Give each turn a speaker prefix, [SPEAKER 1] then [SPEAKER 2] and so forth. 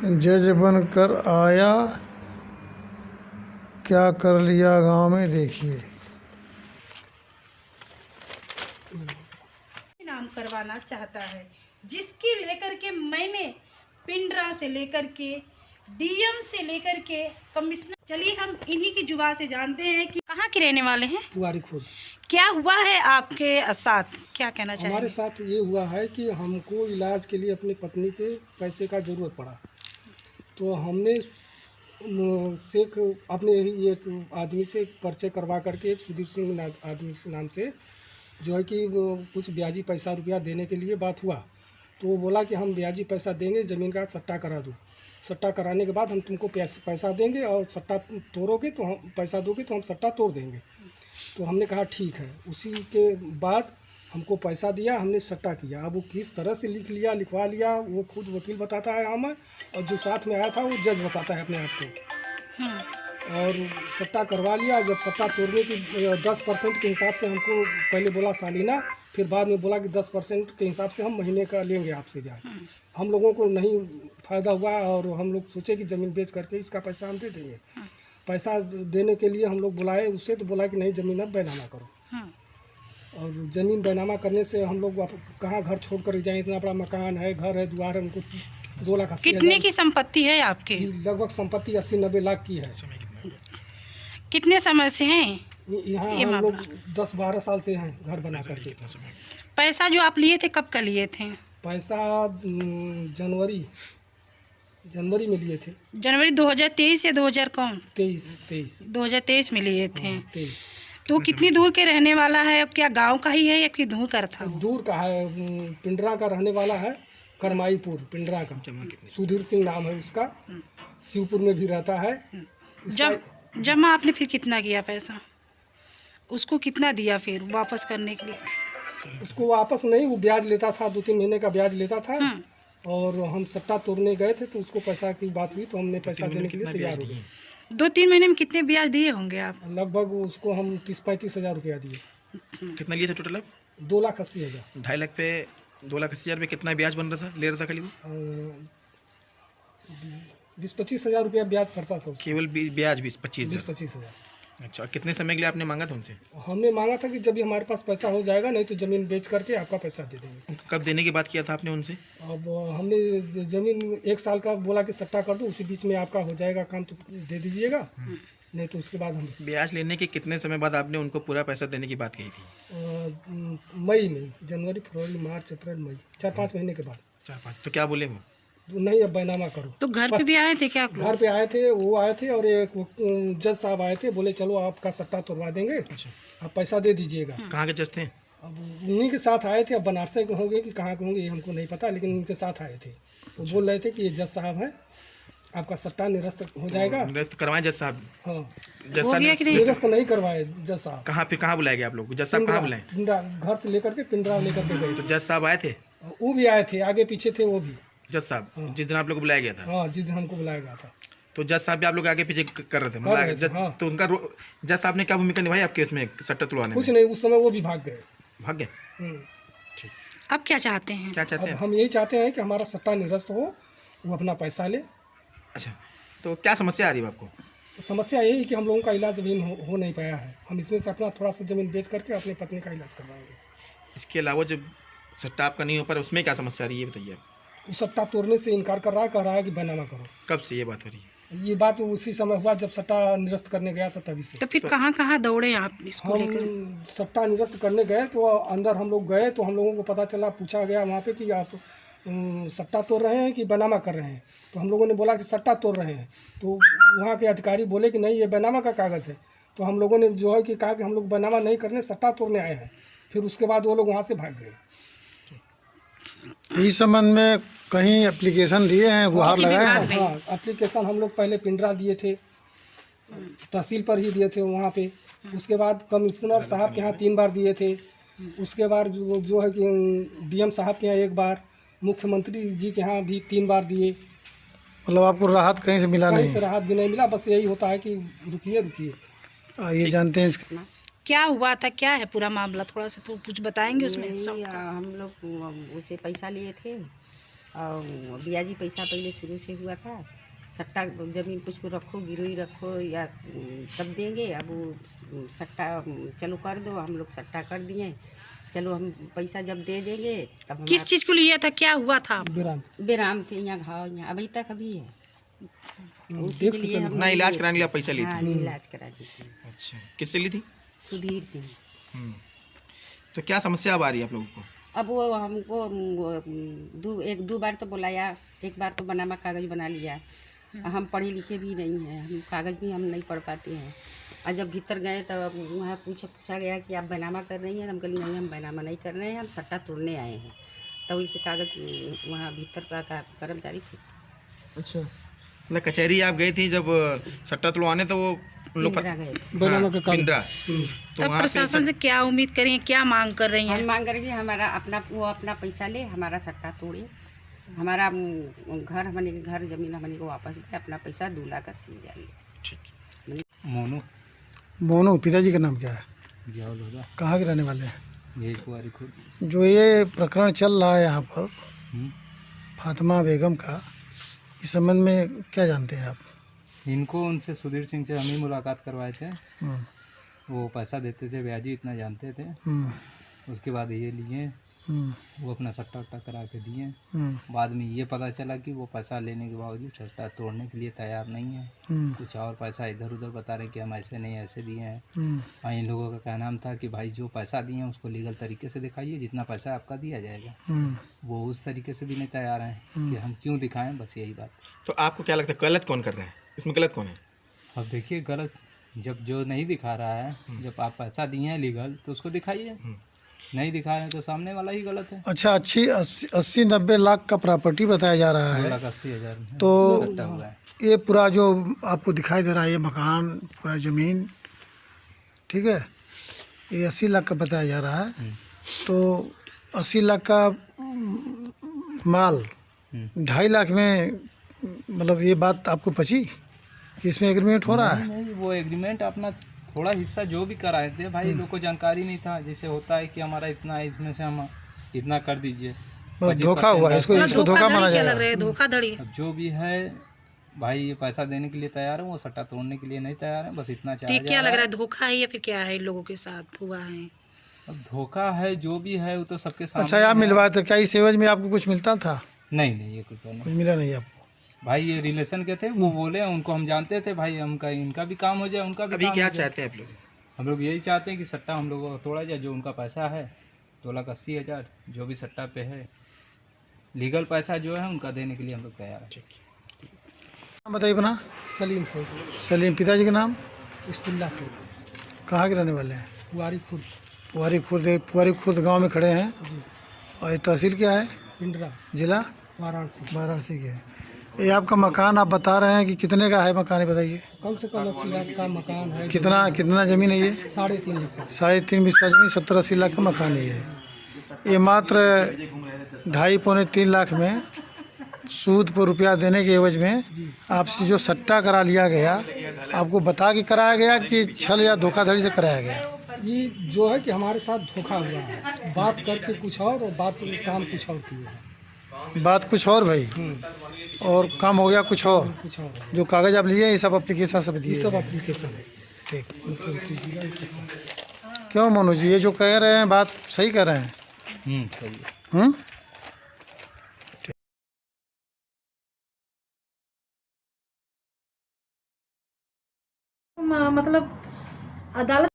[SPEAKER 1] जज बनकर आया, क्या कर लिया गांव में देखिए।
[SPEAKER 2] नाम करवाना चाहता है, जिसकी लेकर के मैंने पिंडरा से लेकर के डीएम से लेकर के कमिश्नर, चलिए हम इन्हीं की जुबान से जानते हैं कि कहाँ के रहने वाले हैं।
[SPEAKER 3] पुआरी खुद।
[SPEAKER 2] क्या हुआ है आपके साथ, क्या कहना चाहिए?
[SPEAKER 3] हमारे साथ ये हुआ है कि हमको इलाज के लिए अपनी पत्नी के पैसे का ज़रूरत पड़ा, तो हमने शेख अपने ही एक आदमी से परिचय करवा करके, एक सुधीर सिंह आदमी के नाम से, जो है कि वो कुछ ब्याजी पैसा रुपया देने के लिए बात हुआ। तो वो बोला कि हम ब्याजी पैसा देंगे, ज़मीन का सट्टा करा दो, सट्टा कराने के बाद हम तुमको पैसा देंगे, और सट्टा तोड़ोगे तो हम पैसा दोगे तो हम सट्टा तोड़ देंगे। तो हमने कहा ठीक है। उसी के बाद हमको पैसा दिया, हमने सट्टा किया। अब वो किस तरह से लिखवा लिया वो खुद वकील बताता है हमें, और जो साथ में आया था वो जज बताता है अपने आप को। और सट्टा करवा लिया। जब सट्टा तोड़ने की 10% के हिसाब से हमको पहले बोला सालीना, फिर बाद में बोला कि 10% के हिसाब से हम महीने का लेंगे आपसे ब्याज। हम लोगों को नहीं फ़ायदा हुआ, और हम लोग सोचे कि ज़मीन बेच करके इसका पैसा हम दे देंगे। पैसा देने के लिए हम लोग बुलाए उससे, तो बोला कि नहीं, ज़मीन अब बैनामा करो। और ज़मीन बैनामा करने से हम लोग कहाँ घर छोड़ कर जाएँ, इतना बड़ा मकान है, घर है, द्वार है, उनको 2,80,000।
[SPEAKER 2] कितने की संपत्ति है आपकी?
[SPEAKER 3] लगभग संपत्ति 80-90 लाख की है।
[SPEAKER 2] कितने समय से हैं
[SPEAKER 3] यहाँ हम लोग 10-12 साल से हैं घर बना करके।
[SPEAKER 2] पैसा जो आप लिए थे कब का लिए थे?
[SPEAKER 3] पैसा जनवरी में लिए थे।
[SPEAKER 2] जनवरी 2023 या 2000 कौन?
[SPEAKER 3] 23
[SPEAKER 2] 2023 में लिए थे।
[SPEAKER 3] 23।
[SPEAKER 2] तो कितनी दूर के रहने वाला है? क्या गांव का ही है या कि दूर का था?
[SPEAKER 3] दूर का है, पिंडरा का रहने वाला है, करमाईपुर पिंडरा का। सुधीर सिंह नाम है उसका, शिवपुर में भी रहता है।
[SPEAKER 2] जमा आपने फिर कितना किया पैसा? उसको कितना दिया फिर वापस करने के लिए?
[SPEAKER 3] उसको वापस नहीं, वो ब्याज लेता था, 2-3 महीने का ब्याज लेता था। और हम सट्टा तोड़ने गए थे तो उसको पैसा की बात हुई, तो हमने पैसा देने के लिए तैयार हो गए।
[SPEAKER 2] 2-3 महीने में कितने ब्याज दिए होंगे आप?
[SPEAKER 3] लगभग उसको हम 30-35 हज़ार रुपया दिए।
[SPEAKER 4] कितना लिए थे टोटल आप?
[SPEAKER 3] 2,80,000।
[SPEAKER 4] 2.5 लाख पे 2,80,000 में कितना ब्याज बन रहा था, ले रहा था खाली वो?
[SPEAKER 3] 20-25 हज़ार रुपया ब्याज पड़ता था।
[SPEAKER 4] केवल ब्याज 20-25
[SPEAKER 3] हज़ार।
[SPEAKER 4] अच्छा, कितने समय के लिए आपने मांगा था उनसे?
[SPEAKER 3] हमने मांगा था कि जब भी हमारे पास पैसा हो जाएगा, नहीं तो ज़मीन बेच करके आपका पैसा दे देंगे।
[SPEAKER 4] उनको कब देने की बात किया था आपने उनसे?
[SPEAKER 3] अब हमने ज़मीन 1 साल का बोला कि सट्टा कर दो, उसी बीच में आपका हो जाएगा काम तो दे दीजिएगा, नहीं तो उसके बाद हम।
[SPEAKER 4] ब्याज लेने के कितने समय बाद आपने उनको पूरा पैसा देने की बात कही थी?
[SPEAKER 3] मई में, जनवरी, फरवरी, मार्च, अप्रैल, मई, 4-5 महीने के बाद।
[SPEAKER 4] 4-5। तो क्या बोले वो?
[SPEAKER 3] नहीं, अब बैनामा करो।
[SPEAKER 2] तो घर पे भी आए थे क्या?
[SPEAKER 3] घर पे आए थे, वो आए थे, और एक जज साहब आए थे, बोले चलो आपका सट्टा तोड़वा देंगे, आप पैसा दे दीजिएगा।
[SPEAKER 4] कहाँ के जज थे?
[SPEAKER 3] अब उन्हीं के साथ आए थे। अब बनारस के होंगे कि कहाँ के होंगे ये हमको नहीं पता, लेकिन उनके साथ आए थे। वो बोल रहे थे कि ये जज साहब हैं, आपका सट्टा निरस्त हो जाएगा।
[SPEAKER 4] निरस्त करवाए जज साहब?
[SPEAKER 3] हाँ,
[SPEAKER 4] जज साहब
[SPEAKER 3] निरस्त नहीं करवाए जज साहब।
[SPEAKER 4] कहाँ फिर कहाँ बुलाए गए आप लोग? जज साहब कहाँ बुलाए?
[SPEAKER 3] पिंडरा, घर से लेकर के पिंडरा लेकर के गए।
[SPEAKER 4] तो जज साहब आए थे?
[SPEAKER 3] वो भी आए थे, आगे पीछे थे वो भी।
[SPEAKER 4] जज साहब जिस दिन आप लोग को बुलाया गया था?
[SPEAKER 3] हाँ, जिस दिन हमको बुलाया गया था।
[SPEAKER 4] तो जज साहब भी आप लोग आगे पीछे कर रहे थे? मतलब
[SPEAKER 3] हाँ।
[SPEAKER 4] तो उनका जज साहब ने क्या भूमिका निभाई आपके इसमें सट्टा तुड़वाने में?
[SPEAKER 3] कुछ नहीं, उस समय वो भी भाग गए।
[SPEAKER 4] भाग गए?
[SPEAKER 2] ठीक। अब क्या चाहते हैं?
[SPEAKER 4] क्या चाहते हैं?
[SPEAKER 3] हम यही चाहते हैं कि हमारा सट्टा निरस्त हो, वो अपना पैसा ले।
[SPEAKER 4] अच्छा, तो क्या समस्या आ रही है आपको?
[SPEAKER 3] समस्या यही कि हम लोगों का इलाज अभी हो नहीं पाया है। हम इसमें से अपना थोड़ा सा ज़मीन बेच करके अपनी पत्नी का इलाज करवाएंगे।
[SPEAKER 4] इसके अलावा जो सट्टा आपका नहीं हो पा रहा उसमें क्या समस्या आ रही है, ये बताइए।
[SPEAKER 3] वो सट्टा तोड़ने से इनकार कर रहा है, कह रहा है कि बैनामा करो।
[SPEAKER 4] कब से ये बात हो रही है?
[SPEAKER 3] ये बात उसी समय हुआ जब सट्टा निरस्त करने गया था, तभी से।
[SPEAKER 2] तो फिर कहाँ कहाँ दौड़े आप इसको लेकर?
[SPEAKER 3] हम सट्टा निरस्त करने गए तो अंदर हम लोग गए, तो हम लोगों को पता चला, पूछा गया वहाँ पे कि आप सट्टा तोड़ रहे हैं कि बैनामा कर रहे हैं। तो हम लोगों ने बोला कि सट्टा तोड़ रहे हैं। तो वहाँ के अधिकारी बोले कि नहीं, ये बैनामा का कागज़ है। तो हम लोगों ने जो है कि कहा कि हम लोग बैनामा नहीं करने, सट्टा तोड़ने आए हैं। फिर उसके बाद वो लोग वहाँ से भाग गए।
[SPEAKER 1] इस संबंध में कहीं एप्लीकेशन दिए हैं, गुहार लगाए हैं?
[SPEAKER 3] हाँ, एप्लीकेशन हम लोग पहले पिंडरा दिए थे, तहसील पर ही दिए थे वहाँ पे। उसके बाद कमिश्नर साहब के यहाँ 3 बार दिए थे। उसके बाद जो है कि डीएम साहब के यहाँ 1 बार, मुख्यमंत्री जी के यहाँ भी 3 बार दिए।
[SPEAKER 1] मतलब आपको राहत कहीं से मिला नहीं?
[SPEAKER 3] कहीं से राहत भी नहीं मिला। बस यही होता है कि रुकिए।
[SPEAKER 1] आइए जानते हैं इसका
[SPEAKER 2] क्या हुआ था, क्या है पूरा मामला, थोड़ा सा तो कुछ बताएंगे उसमें?
[SPEAKER 5] हम लोग उसे पैसा लिए थे, और ब्याजी पैसा पहले शुरू से हुआ था, सट्टा ज़मीन कुछ को रखो, गिरवी रखो या तब देंगे। अब वो सट्टा चलो कर दो, हम लोग सट्टा कर दिए, चलो हम पैसा जब दे देंगे तब
[SPEAKER 2] किस चीज़ को लिया था, क्या हुआ था?
[SPEAKER 5] बेराम थे यहाँ, घाव यहाँ अभी तक अभी है। उसी
[SPEAKER 3] देख
[SPEAKER 5] के लिए
[SPEAKER 3] सकते
[SPEAKER 5] हम
[SPEAKER 4] ना इलाज कराने के लिए आप पैसा ली
[SPEAKER 5] हाँ,
[SPEAKER 4] थी?
[SPEAKER 5] इलाज करा दी थी।
[SPEAKER 4] अच्छा, किससे ली थी?
[SPEAKER 5] सुधीर सिंह।
[SPEAKER 4] तो क्या समस्या अब आ रही है आप लोगों को?
[SPEAKER 5] अब वो हमको दो बार तो बुलाया, एक बार तो बनामा कागज़ बना लिया। हम पढ़े लिखे भी नहीं हैं, हम कागज़ भी हम नहीं पढ़ पाते हैं। और जब भीतर गए तो वहाँ पूछा गया कि आप बनामा कर रही हैं? हम कहली नहीं, हम बनामा नहीं कर रहे हैं, हम सट्टा तोड़ने आए हैं। तो इसे कागज़ वहाँ भीतर का कर्मचारी थे।
[SPEAKER 4] अच्छा, मतलब कचहरी आप गई थी जब सट्टा तुड़वाने, तो वो उन लोग
[SPEAKER 5] पिंजरा गए थे।
[SPEAKER 3] बनामा का कागज।
[SPEAKER 4] पिंजरा। तो
[SPEAKER 2] तब
[SPEAKER 4] वहाँ
[SPEAKER 2] प्रशासन से क्या उम्मीद करें, क्या मांग कर रही
[SPEAKER 5] हम
[SPEAKER 2] हैं?
[SPEAKER 5] मांग करेंगे हमारा अपना पैसा ले, हमारा सट्टा तोड़े, हमारा घर हमने के घर ज़मीन हमने को वापस दे, अपना पैसा 2,80,000 ले।
[SPEAKER 6] मोनू
[SPEAKER 1] मोनू, पिताजी का नाम क्या है?
[SPEAKER 6] जाओ लोगा
[SPEAKER 1] कहाँ के रहने वाले हैं?
[SPEAKER 6] यही कुआरी खुद।
[SPEAKER 1] जो ये प्रकरण चल रहा है यहाँ पर
[SPEAKER 6] हम्म।
[SPEAKER 1] फातिमा बेगम का, इस संबंध में क्या जानते हैं आप?
[SPEAKER 6] इनको उनसे सुधीर सिंह से हम ही मुलाकात करवाए थे।
[SPEAKER 1] हम्म,
[SPEAKER 6] वो पैसा देते थे, ब्याजी इतना जानते थे।
[SPEAKER 1] हम्म,
[SPEAKER 6] उसके बाद ये लिए,
[SPEAKER 1] हम्म,
[SPEAKER 6] वो अपना सट्टा वट्टा करा के दिए।
[SPEAKER 1] हम्म,
[SPEAKER 6] बाद में ये पता चला कि वो पैसा लेने के बावजूद सट्टा तोड़ने के लिए तैयार नहीं है।
[SPEAKER 1] हम्म,
[SPEAKER 6] कुछ और पैसा इधर उधर बता रहे कि हम ऐसे नहीं ऐसे दिए हैं।
[SPEAKER 1] हम्म,
[SPEAKER 6] और इन लोगों का कहना था कि भाई जो पैसा दिए हैं उसको लीगल तरीके से दिखाइए, जितना पैसा आपका दिया जाएगा।
[SPEAKER 1] हम्म,
[SPEAKER 6] वो उस तरीके से भी नहीं तैयार हैं कि हम क्यों दिखाएं, बस यही बात।
[SPEAKER 4] तो आपको क्या लगता है गलत कौन कर रहा है इसमें? गलत कौन है?
[SPEAKER 6] अब देखिए, गलत जब जो नहीं दिखा रहा है, जब आप पैसा दिए हैं लीगल तो उसको दिखाइए। नहीं दिखा रहे तो सामने वाला ही गलत है।
[SPEAKER 1] अच्छा, 80-90 लाख का प्रॉपर्टी बताया जा रहा है।
[SPEAKER 6] 2,80,000
[SPEAKER 1] तो
[SPEAKER 6] सट्टा हुआ है।
[SPEAKER 1] ये पूरा जो आपको दिखाई दे रहा है, ये मकान, पूरा ज़मीन, ठीक है, ये 80 लाख का बताया जा रहा है। तो 80 लाख का माल 2.5 लाख में, मतलब ये बात आपको पची कि इसमें एग्रीमेंट हो रहा है?
[SPEAKER 6] नहीं, वो एग्रीमेंट अपना थोड़ा हिस्सा जो भी कराए थे भाई, लोग को जानकारी नहीं था। जैसे होता है कि हमारा इतना है, इसमें से हम इतना कर दीजिए,
[SPEAKER 1] मतलब धोखा हुआ है, इसको धोखा माना
[SPEAKER 2] धोखाधड़ी क्या लग
[SPEAKER 1] जाएगा।
[SPEAKER 2] रहा है? धोखाधड़ी।
[SPEAKER 6] अब जो भी है भाई, ये पैसा देने के लिए तैयार है, वो सट्टा तोड़ने के लिए नहीं तैयार है, बस इतना चाहा
[SPEAKER 2] ठीक,
[SPEAKER 6] जा
[SPEAKER 2] क्या
[SPEAKER 6] रहा
[SPEAKER 2] लग रहा है, धोखा है या फिर क्या है, इन लोगों के साथ हुआ है?
[SPEAKER 6] अब धोखा है, जो भी है वो तो सबके सामने
[SPEAKER 1] अच्छा, आप
[SPEAKER 6] है।
[SPEAKER 1] मिलवाए थे क्या? इस एवज में आपको कुछ मिलता था?
[SPEAKER 6] नहीं नहीं, ये कुछ नहीं
[SPEAKER 1] कुछ मिला नहीं आपको?
[SPEAKER 6] भाई। ये रिलेशन के थे, वो बोले, उनको हम जानते थे भाई, हमका इनका भी काम हो जाए, उनका भी
[SPEAKER 4] अभी
[SPEAKER 6] काम
[SPEAKER 4] क्या
[SPEAKER 6] हो जाए।
[SPEAKER 4] चाहते हैं आप लोग?
[SPEAKER 6] हम लोग यही चाहते हैं कि सट्टा हम लोगों को तोड़ा जाए। जो उनका पैसा है 2,80,000 जो भी सट्टा पे है, लीगल पैसा जो है उनका देने के लिए हम लोग तैयार हैं।
[SPEAKER 1] नाम बताइए अपना।
[SPEAKER 3] सलीम से,
[SPEAKER 1] सलीम, पिताजी का नाम?
[SPEAKER 3] इस्तुल्ला से,
[SPEAKER 1] कहाँ के रहने वाले हैं?
[SPEAKER 3] कुआरी खुद,
[SPEAKER 1] पुआरी खुर्द गांव में खड़े हैं। और ये तहसील क्या है?
[SPEAKER 3] पिंडरा,
[SPEAKER 1] जिला
[SPEAKER 3] वाराणसी।
[SPEAKER 1] वाराणसी के। ये आपका मकान आप बता रहे हैं कि कितने का है मकान, ये बताइए।
[SPEAKER 3] कम से कम 80 लाख का मकान है।
[SPEAKER 1] कितना ज़मीन है ये?
[SPEAKER 3] 3.5 हिस्सा।
[SPEAKER 1] 3.5 बीघा ज़मीन, 70-80 लाख का मकान है ये मात्र 2.5-3 लाख में सूद पर रुपया देने के एवज में आपसे जो सट्टा करा लिया गया, आपको बता के कराया गया कि छल या धोखाधड़ी से कराया गया?
[SPEAKER 3] ये जो है कि हमारे साथ धोखा हुआ है, बात करके कुछ और बात काम कुछ और किए हैं।
[SPEAKER 1] बात कुछ और भाई, और काम हो गया कुछ और।
[SPEAKER 3] कुछ और
[SPEAKER 1] जो कागज़ आप लिए, ये सब एप्लीकेशन सब दिए?
[SPEAKER 3] ये सब
[SPEAKER 1] हैं।
[SPEAKER 3] एप्लीकेशन है।
[SPEAKER 1] ठीक।
[SPEAKER 3] मुख्यमंत्री जिला ये सब।
[SPEAKER 1] क्यों मोनू जी, ये जो कह रहे हैं बात सही कह रहे हैं?
[SPEAKER 6] सही है।
[SPEAKER 1] हम्म।
[SPEAKER 2] मतलब अदालत